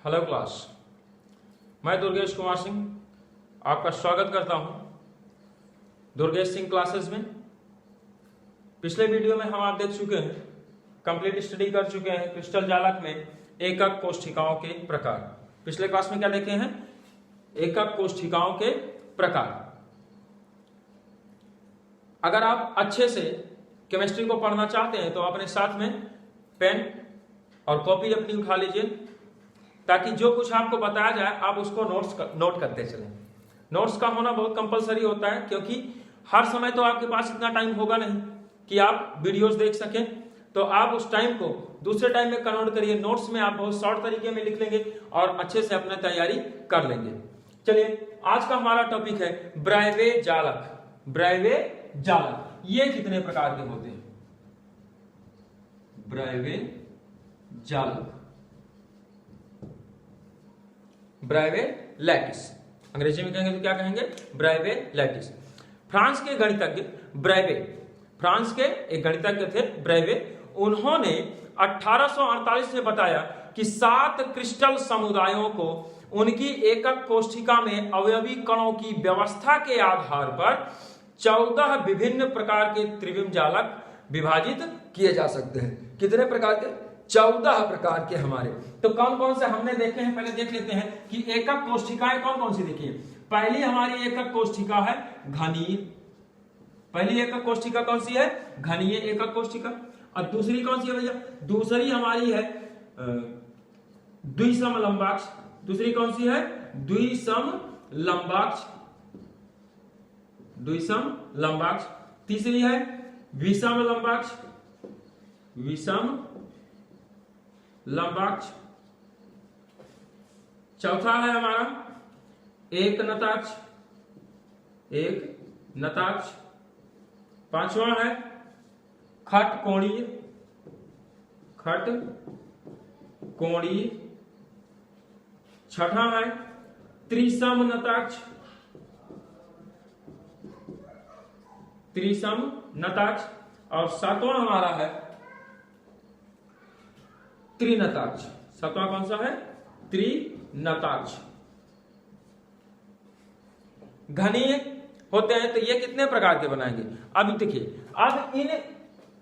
Hello class, मैं दुर्गेश कुमार सिंह आपका स्वागत करता हूं दुर्गेश सिंह क्लासेस में। पिछले वीडियो में हम आप देख चुके हैं, कंप्लीट स्टडी कर चुके हैं क्रिस्टल जालक में एकक कोष्ठिकाओं के प्रकार। पिछले क्लास में क्या देखे हैं? एकक कोष्ठिकाओं के प्रकार। अगर आप अच्छे से केमिस्ट्री को पढ़ना चाहते हैं तो अपने साथ में पेन और कॉपी अपनी उठा लीजिए, ताकि जो कुछ आपको बताया जाए आप उसको नोट करते चलें। नोट्स का होना बहुत कंपलसरी होता है, क्योंकि हर समय तो आपके पास इतना टाइम होगा नहीं कि आप वीडियोस देख सकें। तो आप उस टाइम को दूसरे टाइम में कन्वर्ट करिए। नोट्स में आप बहुत शॉर्ट तरीके में लिख लेंगे और अच्छे से अपने तैयारी कर लेंगे। चलिए, आज का हमारा टॉपिक है ब्राइवे जालक। ब्राइवे जालक ये कितने प्रकार के होते हैं? ब्राइवे जालक, ब्राइवे लैटिस, अंग्रेजी में कहेंगे तो क्या कहेंगे? ब्राइवे लैटिस। फ्रांस के गणितज्ञ ब्राइवे, फ्रांस के एक गणितज्ञ थे ब्राइवे, उन्होंने 1848 में बताया कि 7 क्रिस्टल समुदायों को उनकी एकक कोष्ठिका में अवयवी कणों की व्यवस्था के आधार पर 14 विभिन्न प्रकार के त्रिविम जालक विभाजित किए जा सकते हैं। कितने प्रकार के? 14 प्रकार के हमारे। तो कौन कौन से हमने देखे हैं, पहले देख लेते हैं कि एकक कोष्ठिकाएं कौन कौन सी देखी है। पहली हमारी एकक कोष्ठिका है घनीय। पहली एकक कोष्ठिका कौन सी है? घनीय एकक कोष्ठिका। और दूसरी कौन सी है भैया? दूसरी हमारी है द्विसम लंबाक्ष। दूसरी कौन सी है? द्विसम लंबाक्ष, द्विसम लंबाक्ष। तीसरी है विषम लंबाक्ष, विषम लंबाक्ष। चौथा है हमारा एक नताक्ष, एक नताक्ष। पांचवा है खट कोणीय, खट कोणीय। छठा है त्रिसम नताक्ष, त्रिसम नताक्ष। और सातवां हमारा है त्रिनताक्ष। सातवां कौन सा है? त्रिनताक्ष। घनीय होते हैं तो ये कितने प्रकार के बनाएंगे? अब देखिए, अब इन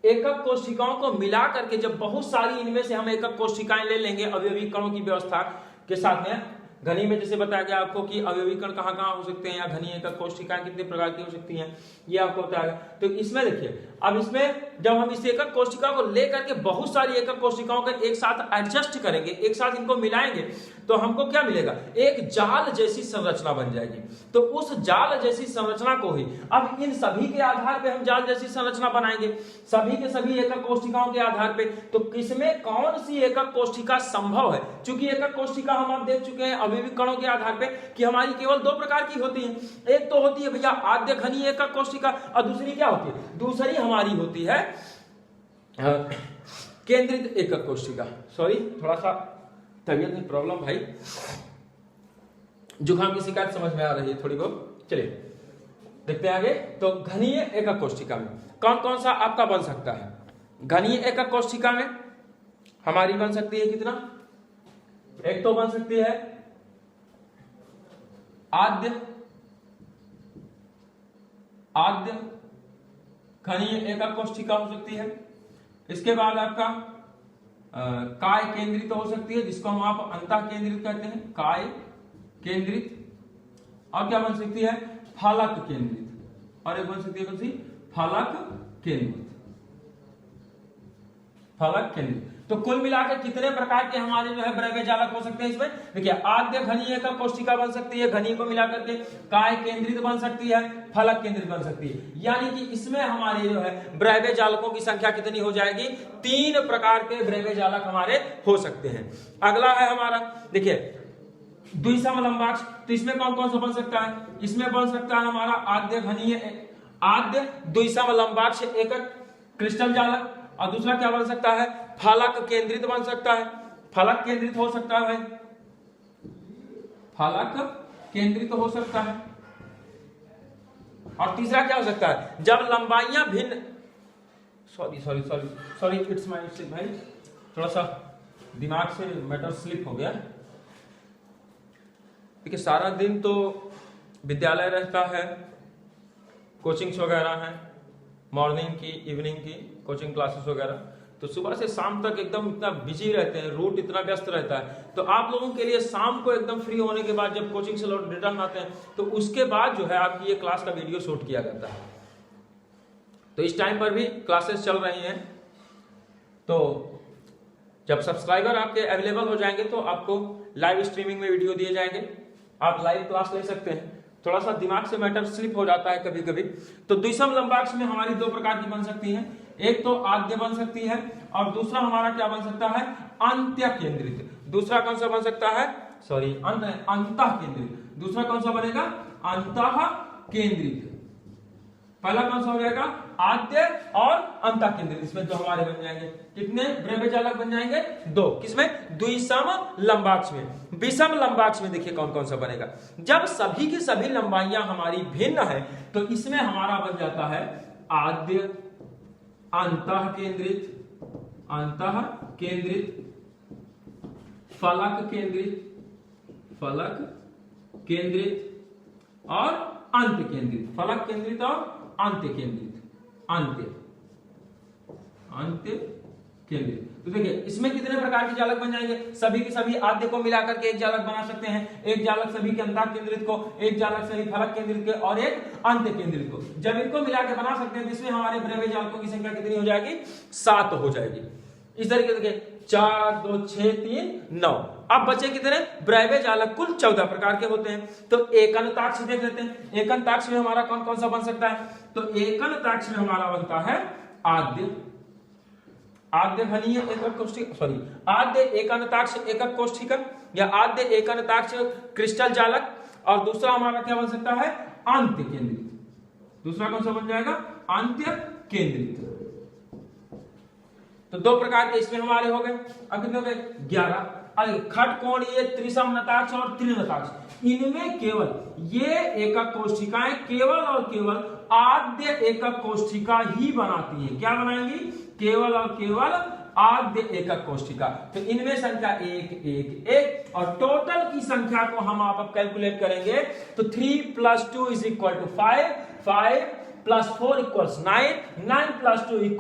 एकक कोष्ठिकाओं को मिला करके जब बहुत सारी इनमें से हम एकक कोष्ठिकाएं ले लेंगे अवयवी कणों की व्यवस्था के साथ में, घनी में जैसे बताया गया आपको कि अवयवी कण कहां कहां हो सकते हैं या घनी एकक कोष्ठिकाएं कितने प्रकार की हो सकती हैं, ये आपको बताया। तो इसमें देखिए, अब इसमें जब हम इस एकक कोष्ठिका को लेकर के बहुत सारी एकक कोष्ठिकाओं को एक साथ एडजस्ट करेंगे, एक साथ इनको मिलाएंगे, तो हमको क्या मिलेगा? एक जाल जैसी संरचना बन जाएगी। तो उस जाल जैसी संरचना को ही अब इन सभी के आधार पे हम जाल जैसी संरचना बनाएंगे, सभी के सभी एकक कोष्ठिकाओं के आधार पे। तो किसमें कौन सी एकक कोष्ठिका संभव है? चूंकि एकक कोष्ठिका हम आप देख चुके हैं अवयवी कणों के आधार पे कि हमारी केवल 2 प्रकार की होती है। एक तो होती है भैया आद्य घनीय एकक कोष्ठिका, और दूसरी क्या होती है? दूसरी हमारी होती है केंद्रित एकक कोष्ठिका। सॉरी, थोड़ा सा तबीयत में प्रॉब्लम भाई, जुकाम की शिकायत समझ में आ रही है थोड़ी बहुत। चलिए देखते हैं आगे। तो घनीय एकक कोष्ठिका में कौन कौन सा आपका बन सकता है? घनीय एकक कोष्ठिका में हमारी बन सकती है कितना? एक तो बन सकती है आद्य, आद्य घनीय एकक कोष्ठिका हो सकती है। इसके बाद आपका काय केंद्रित तो हो सकती है, जिसको हम आप अंतः केंद्रित कहते हैं, काय केंद्रित। और क्या बन सकती है? फलक केंद्रित। और एक बन सकती है कौन सी? फलक केंद्रित, फलक केंद्रित। तो कुल मिलाकर कितने प्रकार के हमारे जो है ब्राइवे जालक हो सकते हैं? इसमें देखिए, आद्य घनीय एकक कोष्ठिका बन सकती है, घनी को मिलाकर के काय केंद्रित बन सकती है, फलक केंद्रित बन सकती है। यानी कि इसमें हमारे जो है ब्राइवे जालकों की संख्या कितनी हो जाएगी? 3 प्रकार के ब्राइवे जालक हमारे हो सकते हैं। अगला है हमारा, देखिए द्विसम लंबाक्ष। तो इसमें कौन कौन सा बन सकता है? इसमें बन सकता है हमारा आद्य घनीय, आद्य द्विसम लंबाक्ष एकक क्रिस्टल जालक। और दूसरा क्या बन सकता है? फलक केंद्रित बन सकता है, फलक केंद्रित हो सकता है, फलक केंद्रित हो सकता है। और तीसरा क्या हो सकता है? जब लंबाइयां भिन्न, सॉरी इट्स माय मिस्टेक भाई, थोड़ा सा दिमाग से मैटर स्लिप हो गया। देखिए सारा दिन तो विद्यालय रहता है, कोचिंग्स वगैरह हैं, मॉर्निंग की इवनिंग की कोचिंग क्लासेस वगैरह, तो सुबह से शाम तक एकदम इतना बिजी रहते हैं, रूट इतना व्यस्त रहता है। तो आप लोगों के लिए शाम को एकदम फ्री होने के बाद जब कोचिंग से लौट रिटर्न आते हैं तो उसके बाद जो है आपकी ये क्लास का वीडियो शूट किया जाता है। तो इस टाइम पर भी क्लासेस चल रही हैं, तो जब सब्सक्राइबर आपके अवेलेबल हो जाएंगे तो आपको लाइव स्ट्रीमिंग में वीडियो दिए जाएंगे, आप लाइव क्लास ले सकते हैं। थोड़ा सा दिमाग से मैटर स्लिप हो जाता है कभी कभी। तो द्विसम लंबाक्ष में हमारी दो प्रकार की बन सकती हैं, एक तो आद्य बन सकती है और दूसरा हमारा क्या बन सकता है, अंत्य केंद्रित। दूसरा कौन सा बन सकता है, सॉरी अंतः केंद्रित। दूसरा कौन सा बनेगा, अंतः केंद्रित। पहला कौन सा हो जाएगा, आद्य और अंतः केंद्रित। इसमें दो हमारे बन जाएंगे, कितने ब्रव्य जालक बन जाएंगे, दो। किसमें, द्विसम लंबाक्ष में। विषम लंबाक्ष में देखिए कौन कौन सा बनेगा, जब सभी की सभी लंबाइयां हमारी भिन्न है तो इसमें हमारा बन जाता है आद्य, अंतः केंद्रित, अंतः केंद्रित, फलक केंद्रित, फलक केंद्रित और अंत्य केंद्रित। फलक केंद्रित और अंत्य केंद्रित, अंत्य अंत्य केंद्रित। तो देखिए इसमें कितने प्रकार के जालक बन जाएंगे, सभी के सभी आद्य को मिलाकर के एक जालक बना सकते हैं, एक जालक सभी के अंतः केंद्रित को, एक जालक सभी फलक केंद्रित के और एक अंत्य केंद्रित को। जब इनको मिला के बना सकते हैं तो इसमें हमारे ब्रव्य जालकों की संख्या कितनी हो जाएगी, 7 हो जाएगी। इस तरीके से 4 2 6 3 9। अब बचे कितने, ब्रव्य जालक कुल 14 प्रकार के होते हैं। तो एकनताक्ष देख लेते हैं, एकनताक्ष में हमारा कौन कौन सा बन सकता है। तो एकनताक्ष में हमारा बनता है आद्य, आद्य घनीय एकक कोष्ठिका, सॉरी आद्य एकनताक्ष एकक कोष्ठिका या आद्य एकनताक्ष क्रिस्टल जालक। और दूसरा हमारा क्या बन सकता है, अंत्य केंद्रित। दूसरा कौन सा बन जाएगा, अंत्य केंद्रित। तो दो प्रकार के इसमें हमारे हो गए। अब कितने हो गए, 11। खटकोणीय, त्रिसम नताक्ष और त्रिनताक्ष, इनमें केवल ये एकक कोष्ठिकाएं केवल और केवल आद्य एकक कोष्ठिका ही बनाती हैं। क्या बनाएंगी, केवल और केवल आद्य एकक कोष्ठिका। तो इनमें संख्या 1 1 1 और टोटल की संख्या को हम आप कैलकुलेट करेंगे तो 3 + 2 = 5, 5 + 4 = 9, 9 + 2 =